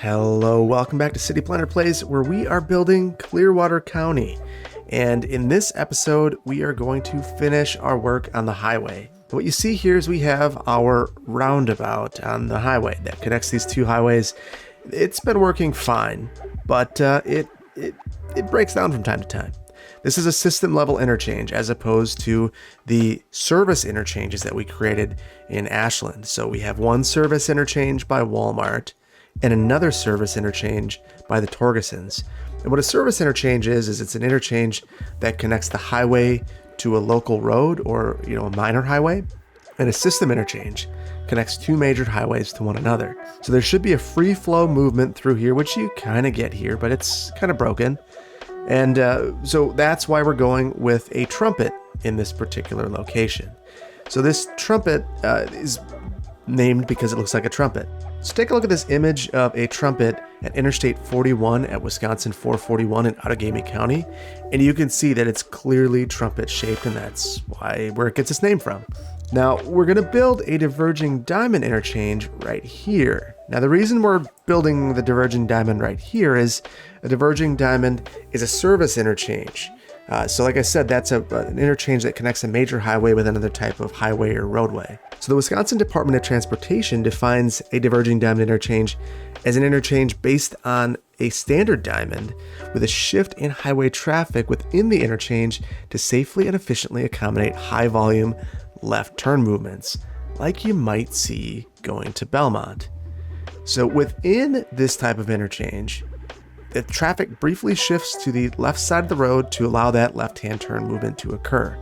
Hello, welcome back to City Planner Plays, where we are building Clearwater County. And in this episode, we are going to finish our work on the highway. What you see here is we have our roundabout on the highway that connects these two highways. It's been working fine, but it breaks down from time to time. This is a system level interchange as opposed to the service interchanges that we created in Ashland. So we have one service interchange by Walmart and another service interchange by the Torgesons. And what a service interchange is it's an interchange that connects the highway to a local road or, a minor highway. And a system interchange connects two major highways to one another. So there should be a free flow movement through here, which you kind of get here, but it's kind of broken. And so that's why we're going with a trumpet in this particular location. So this trumpet is named because it looks like a trumpet. So take a look at this image of a trumpet at Interstate 41 at Wisconsin 441 in Outagamie County, and you can see that it's clearly trumpet shaped, and that's where it gets its name from. Now we're going to build a diverging diamond interchange right here. Now the reason we're building the diverging diamond right here is a diverging diamond is a service interchange. So like I said, that's an interchange that connects a major highway with another type of highway or roadway. So the Wisconsin Department of Transportation defines a diverging diamond interchange as an interchange based on a standard diamond with a shift in highway traffic within the interchange to safely and efficiently accommodate high volume left turn movements, like you might see going to Belmont. So within this type of interchange, the traffic briefly shifts to the left side of the road to allow that left-hand turn movement to occur.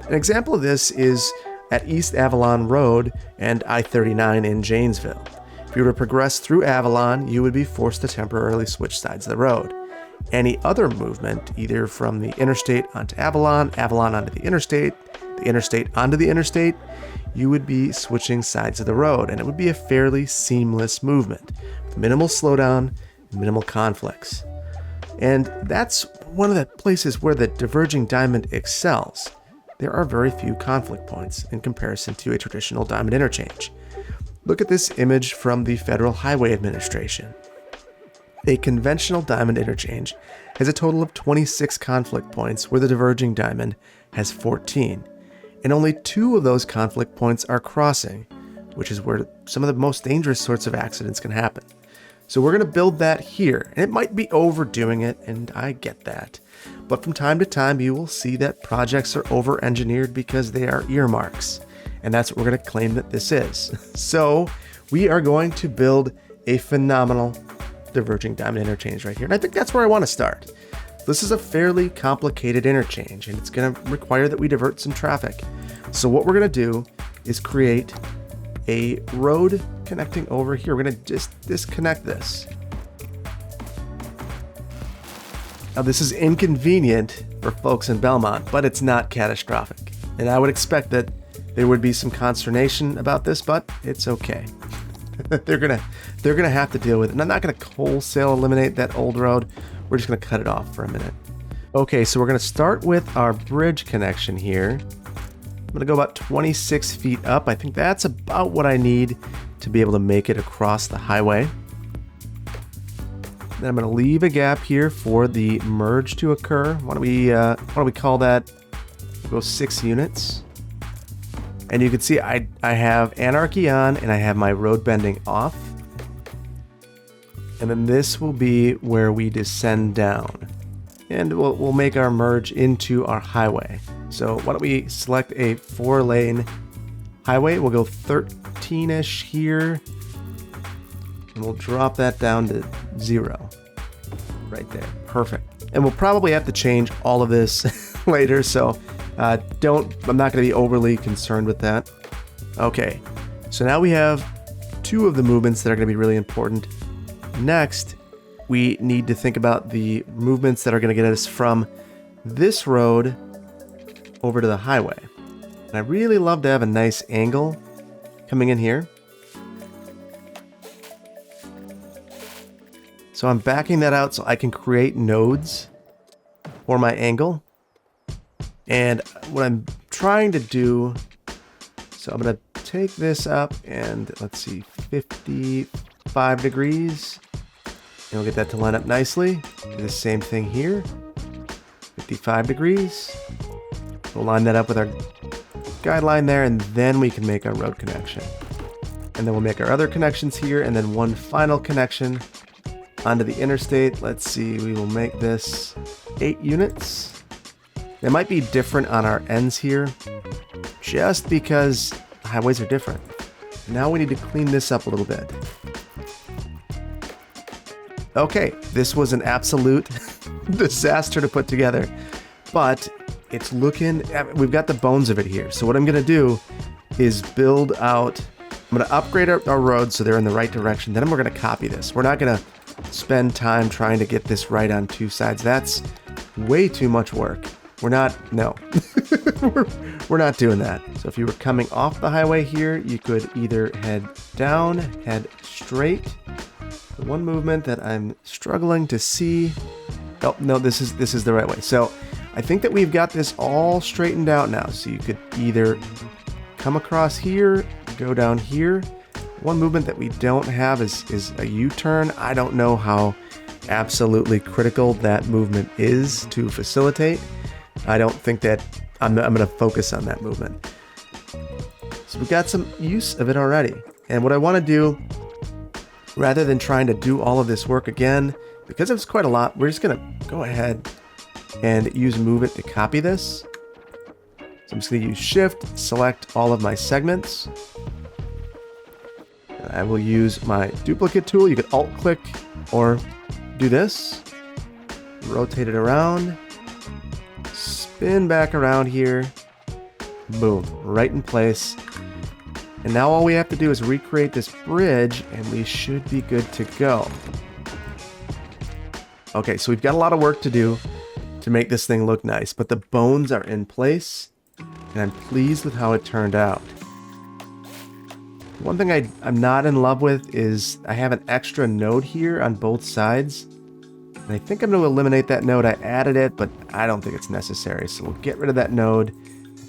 An example of this is at East Avalon Road and I-39 in Janesville. If you were to progress through Avalon, you would be forced to temporarily switch sides of the road. Any other movement, either from the interstate onto Avalon, Avalon onto the interstate onto the interstate, you would be switching sides of the road, and it would be a fairly seamless movement with minimal slowdown, minimal conflicts. And that's one of the places where the diverging diamond excels. There are very few conflict points in comparison to a traditional diamond interchange. Look at this image from the Federal Highway Administration. A conventional diamond interchange has a total of 26 conflict points, where the diverging diamond has 14. And only 2 of those conflict points are crossing, which is where some of the most dangerous sorts of accidents can happen. So we're going to build that here, and it might be overdoing it, and I get that. But from time to time, you will see that projects are over-engineered because they are earmarks, and that's what we're going to claim that this is. So we are going to build a phenomenal diverging diamond interchange right here, and I think that's where I want to start. This is a fairly complicated interchange, and it's going to require that we divert some traffic. So what we're going to do is create a road connecting over here. We're going to just disconnect this. Now this is inconvenient for folks in Belmont, but it's not catastrophic. And I would expect that there would be some consternation about this, but it's okay. They're gonna have to deal with it. And I'm not gonna wholesale eliminate that old road. We're just gonna cut it off for a minute. Okay, so we're gonna start with our bridge connection here. I'm gonna go about 26 feet up. I think that's about what I need to be able to make it across the highway. Then I'm gonna leave a gap here for the merge to occur. Why don't we call that? We'll go 6 units. And you can see I have anarchy on and I have my road bending off. And then this will be where we descend down. And we'll make our merge into our highway. So why don't we select a 4-lane highway. We'll go 13-ish here. And we'll drop that down to 0. Right there. Perfect. And we'll probably have to change all of this later, so I'm not going to be overly concerned with that. Okay, so now we have 2 of the movements that are going to be really important. Next, we need to think about the movements that are going to get us from this road over to the highway. And I really love to have a nice angle coming in here. So I'm backing that out so I can create nodes for my angle. And what I'm trying to do, so I'm going to take this up and let's see, 55 degrees. And we'll get that to line up nicely. Do the same thing here. 55 degrees. We'll line that up with our guideline there, and then we can make our road connection. And then we'll make our other connections here, and then one final connection onto the interstate. Let's see, we will make this 8 units. They might be different on our ends here, just because highways are different. Now we need to clean this up a little bit. Okay, this was an absolute disaster to put together, but it's looking, we've got the bones of it here. So what I'm gonna do is build out, I'm gonna upgrade our roads so they're in the right direction. Then we're gonna copy this. We're not gonna spend time trying to get this right on 2 sides. That's way too much work. We're not, no, we're not doing that. So if you were coming off the highway here, you could either head down, head straight. The one movement that I'm struggling to see. Oh, no, this is the right way. So I think that we've got this all straightened out now. So you could either come across here, go down here. One movement that we don't have is a U-turn. I don't know how absolutely critical that movement is to facilitate. I don't think that I'm going to focus on that movement. So we've got some use of it already. And what I want to do, rather than trying to do all of this work again, because it's quite a lot, we're just going to go ahead and use Move It to copy this. So I'm just going to use Shift, select all of my segments. I will use my duplicate tool. You could Alt-click or do this. Rotate it around. Spin back around here. Boom, right in place. And now all we have to do is recreate this bridge and we should be good to go. Okay, so we've got a lot of work to do to make this thing look nice, but the bones are in place and I'm pleased with how it turned out. One thing I'm not in love with is I have an extra node here on both sides. And I think I'm going to eliminate that node. I added it, but I don't think it's necessary. So we'll get rid of that node.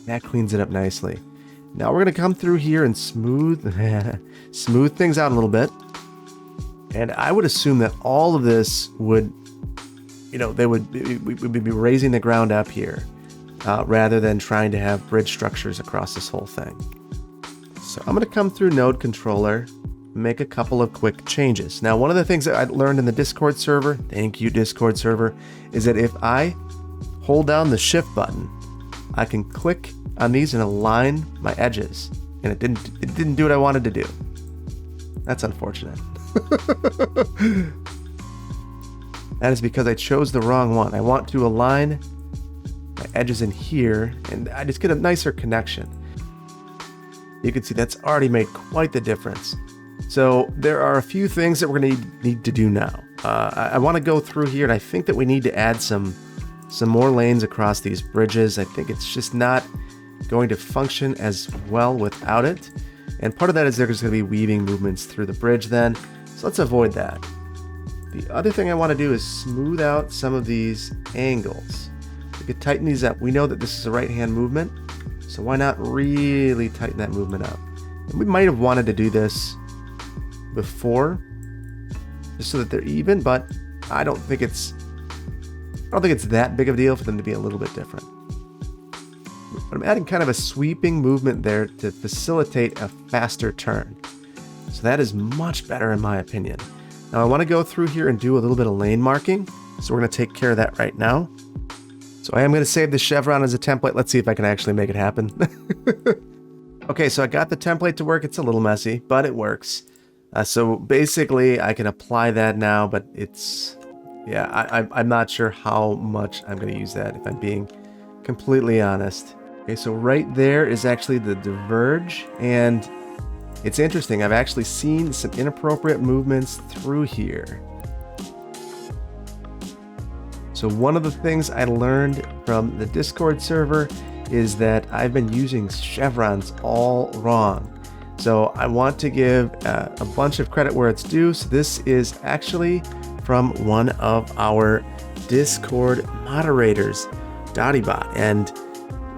That cleans it up nicely. Now we're going to come through here and smooth things out a little bit. And I would assume that all of this would, we would be raising the ground up here rather than trying to have bridge structures across this whole thing. So I'm going to come through Node Controller, make a couple of quick changes. Now, one of the things that I learned in the Discord server, thank you Discord server, is that if I hold down the Shift button, I can click on these and align my edges. And it didn't do what I wanted to do. That's unfortunate. That is because I chose the wrong one. I want to align my edges in here, and I just get a nicer connection. You can see that's already made quite the difference. So there are a few things that we're going to need to do now. I want to go through here, and I think that we need to add some more lanes across these bridges. I think it's just not going to function as well without it. And part of that is there's going to be weaving movements through the bridge then. So let's avoid that. The other thing I want to do is smooth out some of these angles. We could tighten these up. We know that this is a right-hand movement. So why not really tighten that movement up? And we might have wanted to do this before, just so that they're even, but I don't think it's that big of a deal for them to be a little bit different. But I'm adding kind of a sweeping movement there to facilitate a faster turn. So that is much better in my opinion. Now I want to go through here and do a little bit of lane marking. So we're going to take care of that right now. So I am going to save the chevron as a template. Let's see if I can actually make it happen. Okay, so I got the template to work. It's a little messy, but it works. So basically I can apply that now, but it's, yeah, I'm not sure how much I'm going to use that if I'm being completely honest. Okay, so right there is actually the diverge, and it's interesting. I've actually seen some inappropriate movements through here. So one of the things I learned from the Discord server is that I've been using chevrons all wrong. So I want to give a bunch of credit where it's due. So this is actually from one of our Discord moderators, Doddibot, and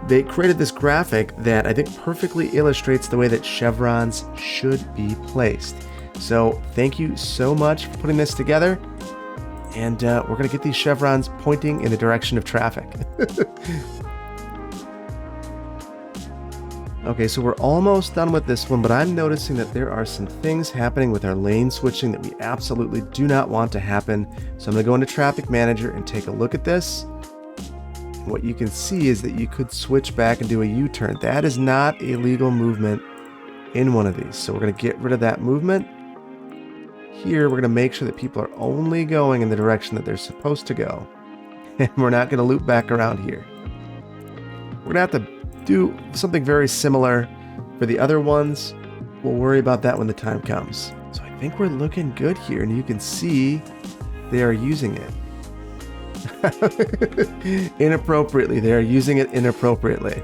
they created this graphic that I think perfectly illustrates the way that chevrons should be placed. So thank you so much for putting this together. And we're going to get these chevrons pointing in the direction of traffic. Okay, so we're almost done with this one, but I'm noticing that there are some things happening with our lane switching that we absolutely do not want to happen. So I'm going to go into Traffic Manager and take a look at this. And what you can see is that you could switch back and do a U-turn. That is not a legal movement in one of these. So we're going to get rid of that movement. Here, we're going to make sure that people are only going in the direction that they're supposed to go. And we're not going to loop back around here. We're going to have to do something very similar for the other ones. We'll worry about that when the time comes. So I think we're looking good here, and you can see they are using it inappropriately. They are using it inappropriately.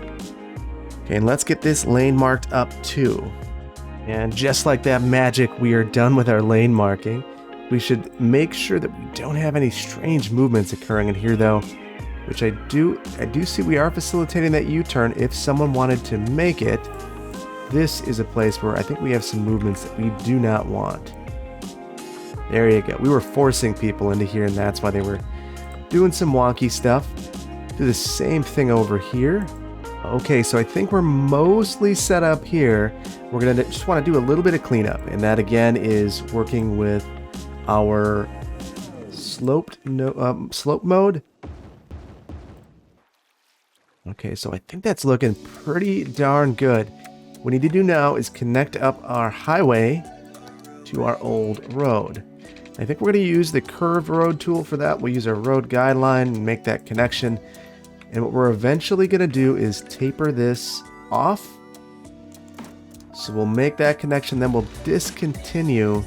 Okay, and let's get this lane marked up too. And just like that magic, we are done with our lane marking. We should make sure that we don't have any strange movements occurring in here though, which I do see we are facilitating that U-turn if someone wanted to make it. This is a place where I think we have some movements that we do not want. There you go. We were forcing people into here, and that's why they were doing some wonky stuff. Do the same thing over here. Okay, so I think we're mostly set up here. We're gonna just want to do a little bit of cleanup, and that again is working with our slope mode. Okay, so I think that's looking pretty darn good. What we need to do now is connect up our highway to our old road. I think we're going to use the curved road tool for that. We'll use our road guideline and make that connection. And what we're eventually going to do is taper this off. So we'll make that connection, then we'll discontinue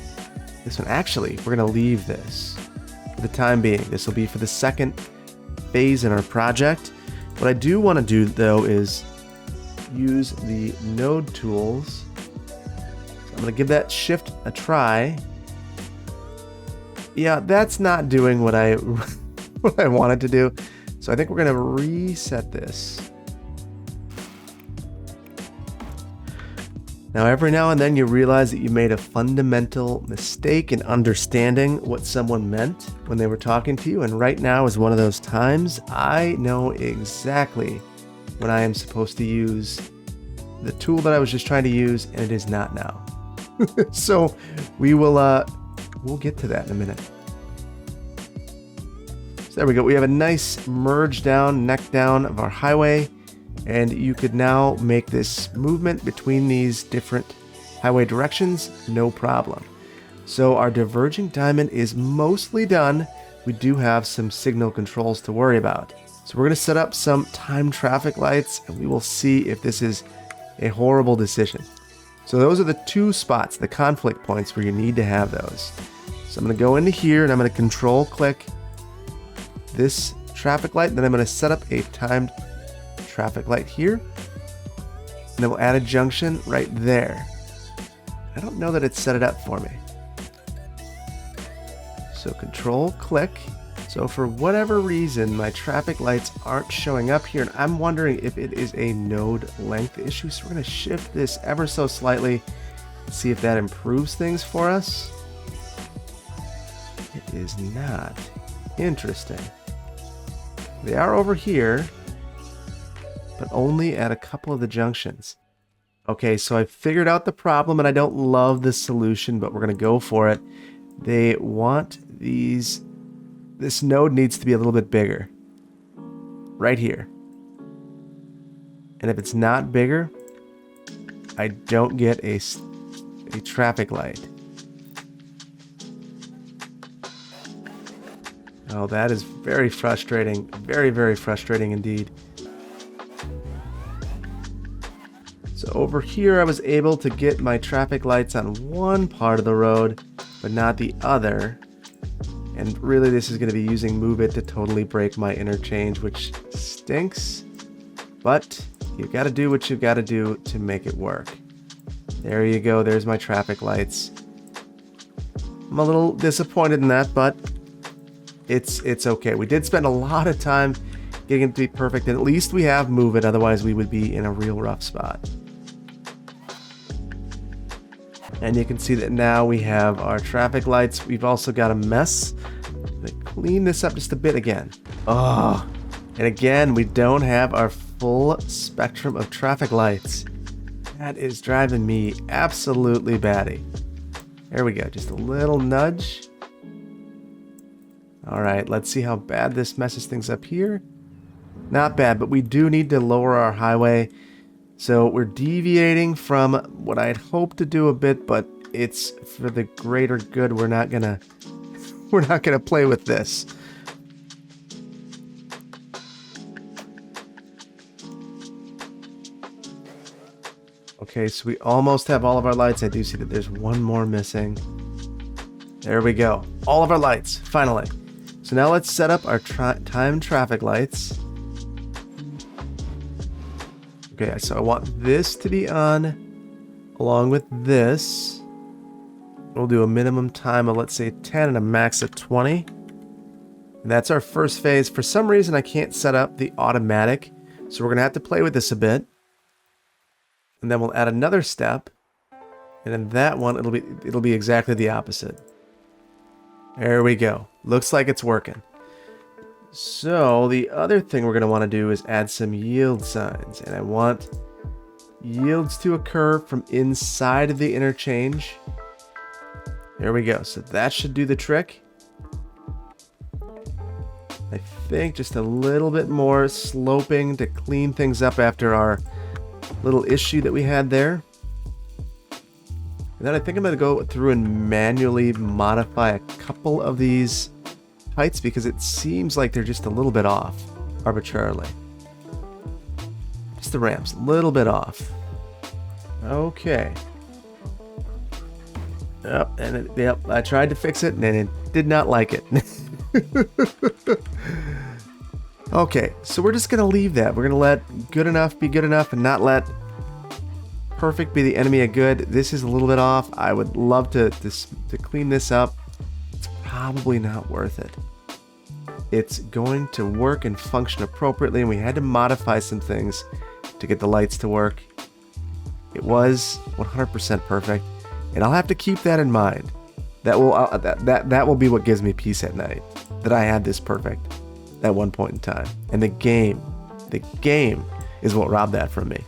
this one. Actually, we're going to leave this for the time being. This will be for the second phase in our project. What I do want to do though is use the node tools. So I'm going to give that shift a try. Yeah, that's not doing what I wanted to do. So I think we're going to reset this. Now, every now and then you realize that you made a fundamental mistake in understanding what someone meant when they were talking to you. And right now is one of those times. I know exactly when I am supposed to use the tool that I was just trying to use, and it is not now. So we will, we'll get to that in a minute. So there we go. We have a nice merge down, neck down of our highway. And you could now make this movement between these different highway directions, no problem. So our diverging diamond is mostly done. We do have some signal controls to worry about. So we're going to set up some timed traffic lights, and we will see if this is a horrible decision. So those are the two spots, the conflict points where you need to have those. So I'm going to go into here, and I'm going to control click this traffic light, and then I'm going to set up a timed traffic light here, and then we'll add a junction right there. I don't know that it's set it up for me. So control click. So for whatever reason, my traffic lights aren't showing up here, and I'm wondering if it is a node length issue. So we're going to shift this ever so slightly, see if that improves things for us. It is not. Interesting. They are over here, but only at a couple of the junctions. Okay, so I figured out the problem, and I don't love this solution, but we're going to go for it. They want these... This node needs to be a little bit bigger. Right here. And if it's not bigger, I don't get a traffic light. Oh, that is very frustrating. Very, very frustrating indeed. So over here, I was able to get my traffic lights on one part of the road, but not the other. And really, this is going to be using Move It to totally break my interchange, which stinks. But you got to do what you got to do to make it work. There you go. There's my traffic lights. I'm a little disappointed in that, but it's okay. We did spend a lot of time getting it to be perfect, and at least we have Move It. Otherwise, we would be in a real rough spot. And you can see that now we have our traffic lights. We've also got a mess Clean this up just a bit again. Oh, and again, we don't have our full spectrum of traffic lights. That is driving me absolutely batty. There we go, just a little nudge. All right, let's see how bad this messes things up here. Not bad, but we do need to lower our highway. So we're deviating from what I'd hoped to do a bit, but it's for the greater good. We're not gonna play with this. Okay, so we almost have all of our lights. I do see that there's one more missing. There we go. All of our lights, finally. So now let's set up our timed traffic lights. Okay, so I want this to be on along with this. We'll do a minimum time of, let's say, 10 and a max of 20. And that's our first phase. For some reason, I can't set up the automatic, so we're going to have to play with this a bit. And then we'll add another step. And in that one, it'll be exactly the opposite. There we go. Looks like it's working. So the other thing we're going to want to do is add some yield signs. And I want yields to occur from inside of the interchange. There we go. So that should do the trick. I think just a little bit more sloping to clean things up after our little issue that we had there. And then I think I'm going to go through and manually modify a couple of these heights because it seems like they're just a little bit off arbitrarily. Just the ramps, a little bit off. Okay. Yep, and yep, I tried to fix it and it did not like it. Okay, so we're just going to leave that. We're going to let good enough be good enough and not let perfect be the enemy of good. This is a little bit off. I would love to clean this up. It's probably not worth it. It's going to work and function appropriately, and we had to modify some things to get the lights to work. It was 100% perfect, and I'll have to keep that in mind. That will be what gives me peace at night, that I had this perfect at one point in time. And the game is what robbed that from me.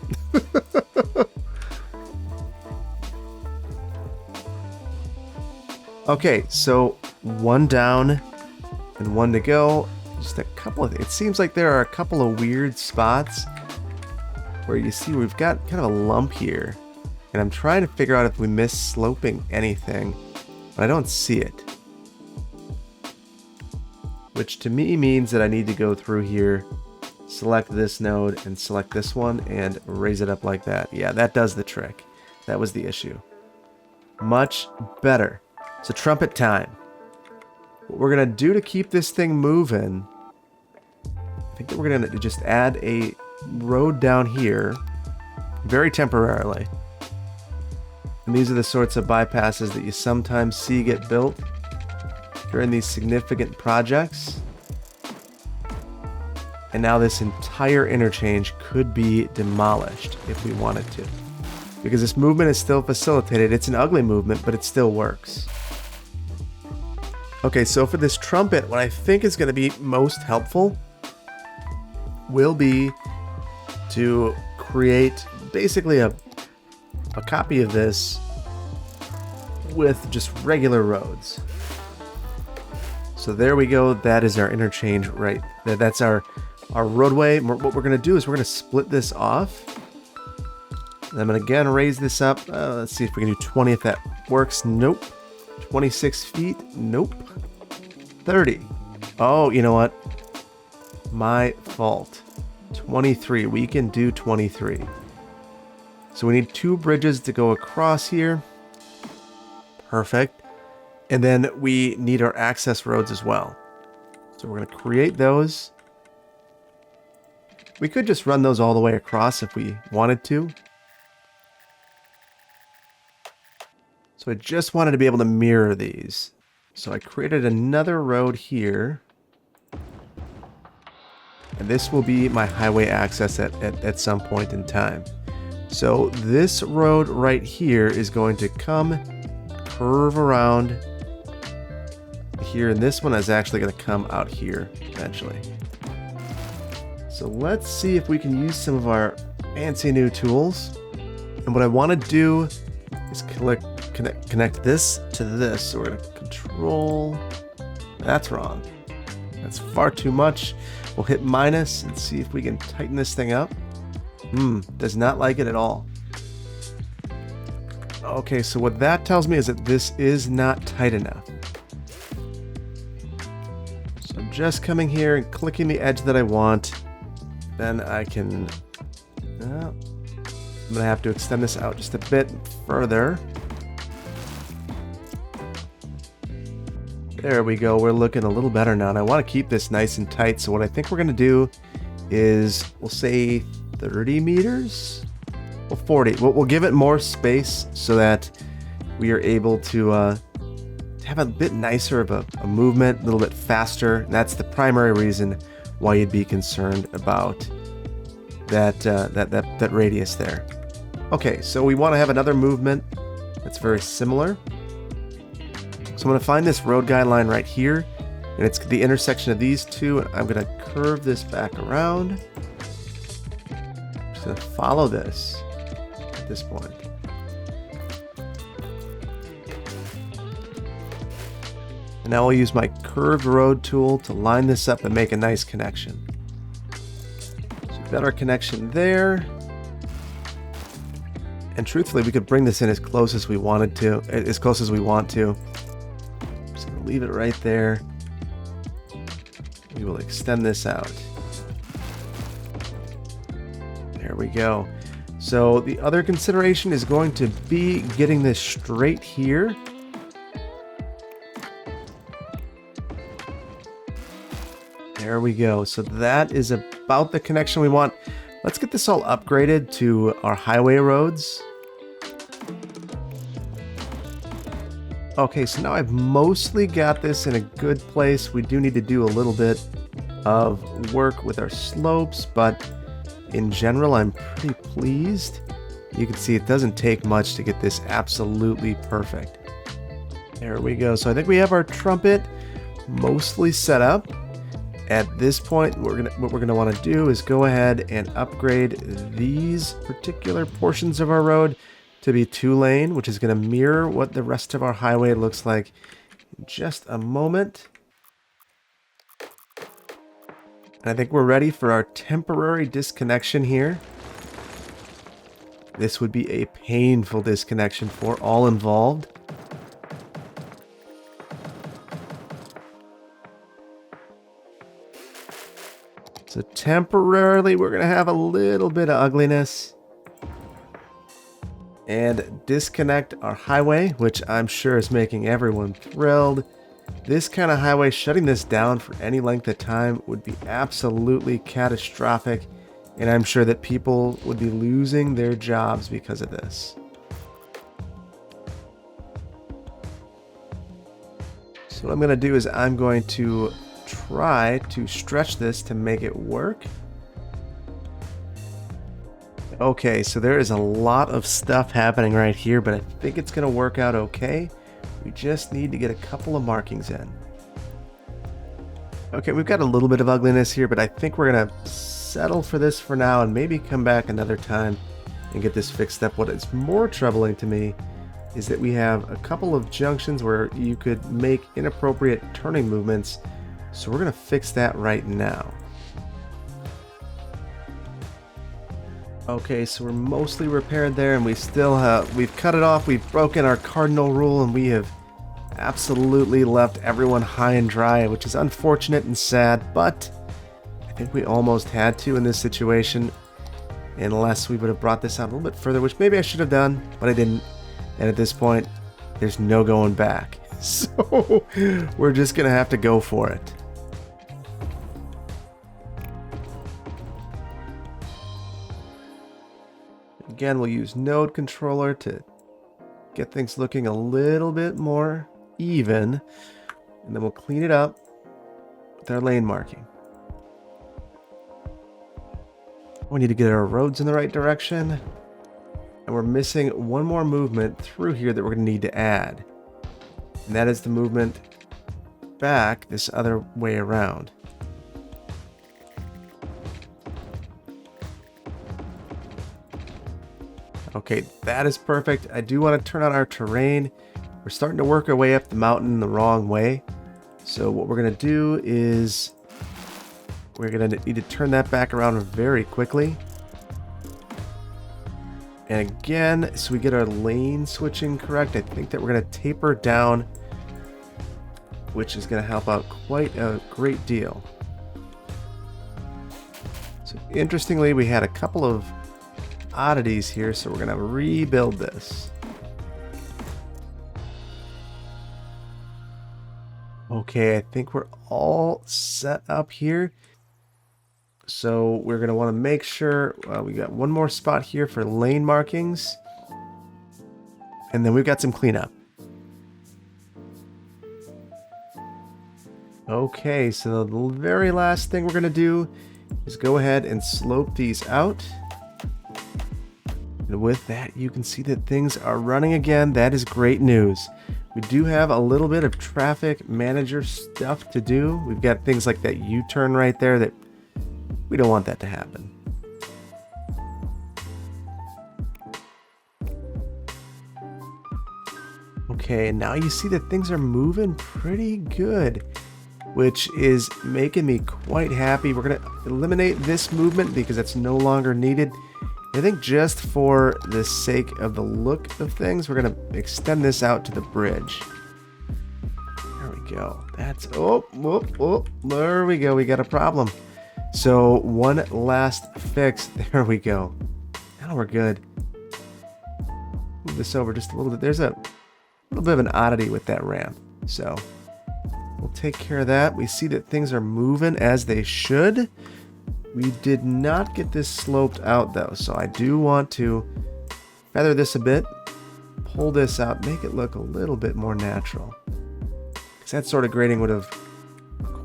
Okay, so one down and one to go. Just a couple of, it seems like there are a couple of weird spots where you see we've got kind of a lump here. And I'm trying to figure out if we missed sloping anything, but I don't see it. Which to me means that I need to go through here, select this node and select this one and raise it up like that. Yeah, that does the trick. That was the issue. Much better. So trumpet time. What we're going to do to keep this thing moving, I think that we're going to just add a road down here, very temporarily. And these are the sorts of bypasses that you sometimes see get built during these significant projects. And now this entire interchange could be demolished if we wanted to. Because this movement is still facilitated. It's an ugly movement, but it still works. Okay, so for this trumpet, what I think is going to be most helpful will be to create basically a copy of this with just regular roads. So there we go. That is our interchange right there. That's our roadway. What we're going to do is we're going to split this off. And I'm going to again raise this up. Let's see if we can do 20 if that works. Nope. 26 feet. Nope. 30. Oh, you know what? My fault. 23. We can do 23. So we need 2 bridges to go across here. Perfect. And then we need our access roads as well. So we're going to create those. We could just run those all the way across if we wanted to. So I just wanted to be able to mirror these. So I created another road here. And this will be my highway access at some point in time. So this road right here is going to come, curve around here, and this one is actually going to come out here eventually. So let's see if we can use some of our fancy new tools. And what I want to do is connect this to this. So we're going to control. That's wrong. That's far too much. We'll hit minus and see if we can tighten this thing up. Does not like it at all. Okay, so what that tells me is that this is not tight enough. So I'm just coming here and clicking the edge that I want. Then I can... I'm going to have to extend this out just a bit further. There we go. We're looking a little better now. And I want to keep this nice and tight. So what I think we're going to do is, we'll say 30 meters? Well, 40. We'll give it more space so that we are able to have a bit nicer of a movement, a little bit faster. And that's the primary reason why you'd be concerned about that radius there. Okay, so we want to have another movement that's very similar. So I'm going to find this road guideline right here, and it's the intersection of these two, and I'm going to curve this back around. I'm just going to follow this at this point. And now I'll use my curved road tool to line this up and make a nice connection. So we've got our connection there. And truthfully, we could bring this in as close as we wanted to, as close as we want to. Just gonna leave it right there. We will extend this out. There we go. So the other consideration is going to be getting this straight here. There we go. So that is about the connection we want. Let's get this all upgraded to our highway roads. Okay, so now I've mostly got this in a good place. We do need to do a little bit of work with our slopes, but in general, I'm pretty pleased. You can see it doesn't take much to get this absolutely perfect. There we go. So I think we have our trumpet mostly set up. At this point, what we're gonna want to do is go ahead and upgrade these particular portions of our road to be 2-lane, which is going to mirror what the rest of our highway looks like in just a moment. And I think we're ready for our temporary disconnection here. This would be a painful disconnection for all involved. So temporarily, we're going to have a little bit of ugliness and disconnect our highway, which I'm sure is making everyone thrilled. This kind of highway, shutting this down for any length of time would be absolutely catastrophic, and I'm sure that people would be losing their jobs because of this. So what I'm going to do is I'm going to try to stretch this to make it work. Okay, so there is a lot of stuff happening right here, but I think it's going to work out okay. We just need to get a couple of markings in. Okay, we've got a little bit of ugliness here, but I think we're going to settle for this for now and maybe come back another time and get this fixed up. What is more troubling to me is that we have a couple of junctions where you could make inappropriate turning movements. So we're going to fix that right now. Okay, so we're mostly repaired there, and we still have, we've cut it off, we've broken our cardinal rule, and we have absolutely left everyone high and dry, which is unfortunate and sad, but I think we almost had to in this situation, unless we would have brought this out a little bit further, which maybe I should have done, but I didn't. And at this point, there's no going back. So we're just going to have to go for it. Again, we'll use node controller to get things looking a little bit more even, and then we'll clean it up with our lane marking. We need to get our roads in the right direction, and we're missing one more movement through here that we're going to need to add, and that is the movement back this other way around. Okay, that is perfect. I do want to turn on our terrain. We're starting to work our way up the mountain the wrong way. So what we're going to do is we're going to need to turn that back around very quickly. And again, so we get our lane switching correct, I think that we're going to taper down, which is going to help out quite a great deal. So interestingly, we had a couple of oddities here, so we're going to rebuild this. Okay, I think we're all set up here. So we're going to want to make sure we got one more spot here for lane markings. And then we've got some cleanup. Okay, so the very last thing we're going to do is go ahead and slope these out. And with that, you can see that things are running again. That is great news. We do have a little bit of traffic manager stuff to do. We've got things like that U-turn right there that we don't want that to happen. Okay, now you see that things are moving pretty good, which is making me quite happy. We're going to eliminate this movement because it's no longer needed. I think just for the sake of the look of things, we're going to extend this out to the bridge. There we go. That's, oh, there we go. We got a problem. So one last fix. There we go. Now we're good. Move this over just a little bit. There's a little bit of an oddity with that ramp. So we'll take care of that. We see that things are moving as they should. We did not get this sloped out though, so I do want to feather this a bit, pull this out, make it look a little bit more natural. Because that sort of grading would have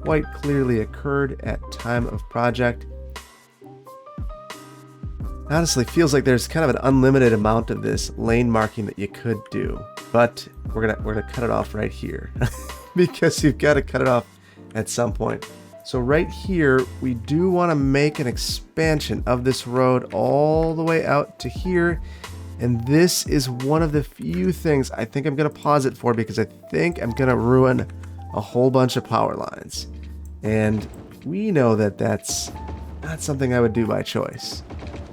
quite clearly occurred at time of project. Honestly, feels like there's kind of an unlimited amount of this lane marking that you could do, but we're gonna cut it off right here because you've got to cut it off at some point. So right here, we do want to make an expansion of this road all the way out to here. And this is one of the few things I think I'm going to pause it for because I think I'm going to ruin a whole bunch of power lines. And we know that that's not something I would do by choice.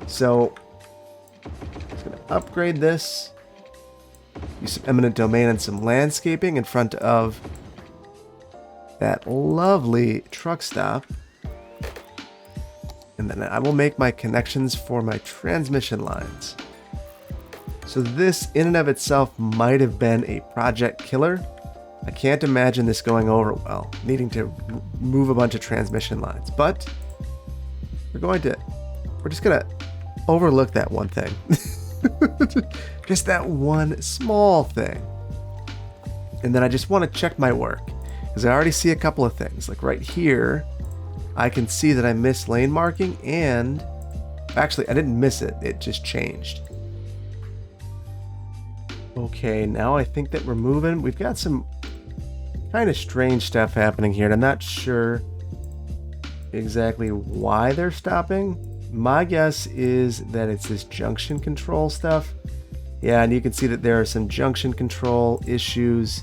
So I'm just going to upgrade this, use some eminent domain and some landscaping in front of that lovely truck stop, and then I will make my connections for my transmission lines. So this in and of itself might have been a project killer. I can't imagine this going over well, needing to move a bunch of transmission lines, but we're just gonna overlook that one thing. Just that one small thing. And then I just want to check my work. Because I already see a couple of things. Like right here, I can see that I missed lane marking, and actually I didn't miss it, it just changed. Okay, now I think that we're moving. We've got some kind of strange stuff happening here, and I'm not sure exactly why they're stopping. My guess is that it's this junction control stuff. Yeah, and you can see that there are some junction control issues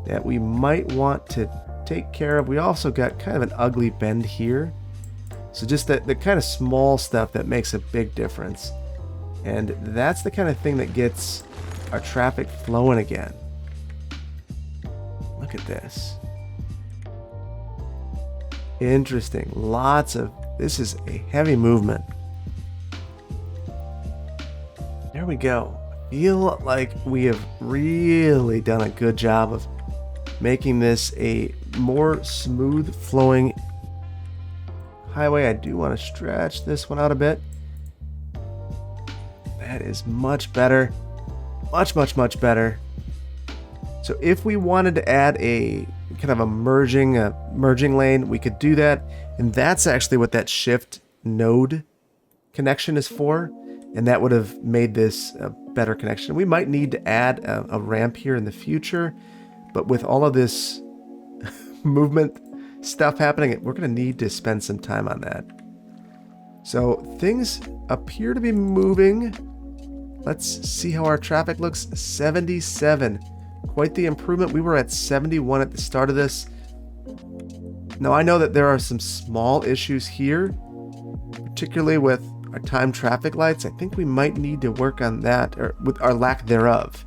that we might want to take care of. We also got kind of an ugly bend here. So just the kind of small stuff that makes a big difference. And that's the kind of thing that gets our traffic flowing again. Look at this. Interesting. This is a heavy movement. There we go. Feel like we have really done a good job of making this a more smooth flowing highway. I do want to stretch this one out a bit. That is much better. Much better. So if we wanted to add a kind of a merging lane, we could do that. And that's actually what that shift node connection is for. And that would have made this a better connection. We might need to add a ramp here in the future. But with all of this movement stuff happening. We're going to need to spend some time on that. So things appear to be moving. Let's see how our traffic looks. 77. Quite the improvement. We were at 71 at the start of this. Now I know that there are some small issues here, particularly with our time traffic lights. I think we might need to work on that, or with our lack thereof.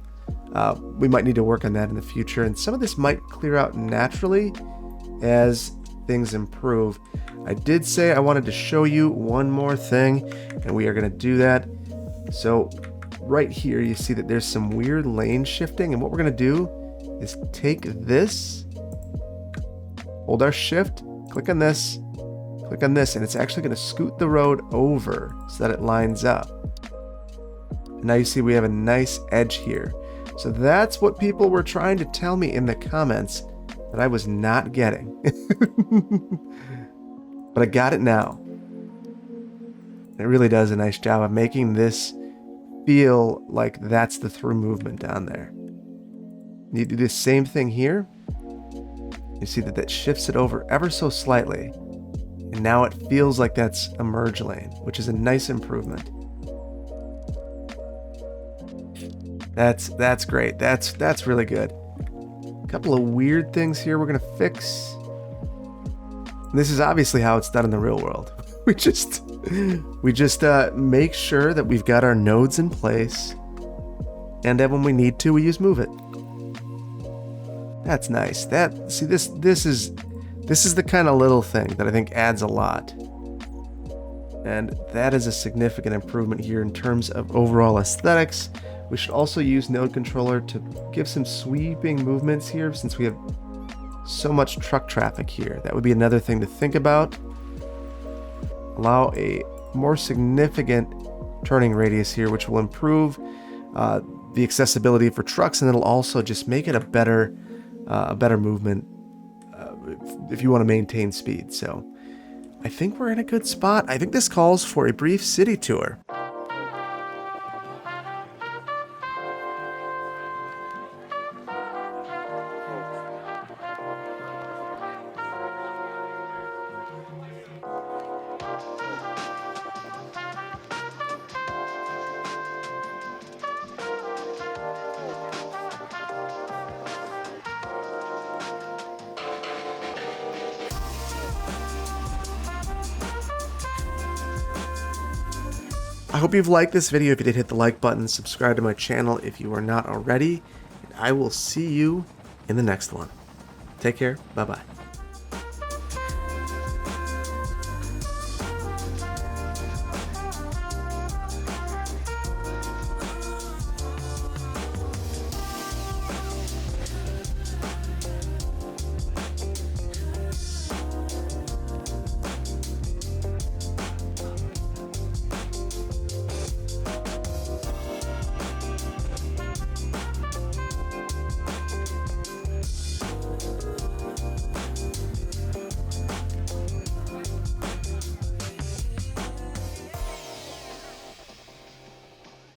We might need to work on that in the future, and some of this might clear out naturally as things improve. I did say I wanted to show you one more thing, and we are going to do that. So right here you see that there's some weird lane shifting, and what we're going to do is take this, hold our shift, click on this, and it's actually going to scoot the road over so that it lines up. And now you see we have a nice edge here. So that's what people were trying to tell me in the comments that I was not getting. But I got it now. It really does a nice job of making this feel like that's the through movement down there. You do the same thing here. You see that that shifts it over ever so slightly. And now it feels like that's a merge lane, which is a nice improvement. That's great. That's really good. A couple of weird things here we're gonna fix. This is obviously how it's done in the real world. We just make sure that we've got our nodes in place, and then when we need to, we use move it. That's nice. This is the kind of little thing that I think adds a lot. And that is a significant improvement here in terms of overall aesthetics. We should also use node controller to give some sweeping movements here since we have so much truck traffic here. That would be another thing to think about. Allow a more significant turning radius here, which will improve the accessibility for trucks, and it'll also just make it a better movement if you want to maintain speed. So I think we're in a good spot. I think this calls for a brief city tour. I hope you've liked this video. If you did, hit the like button, subscribe to my channel if you are not already, and I will see you in the next one. Take care. Bye-bye.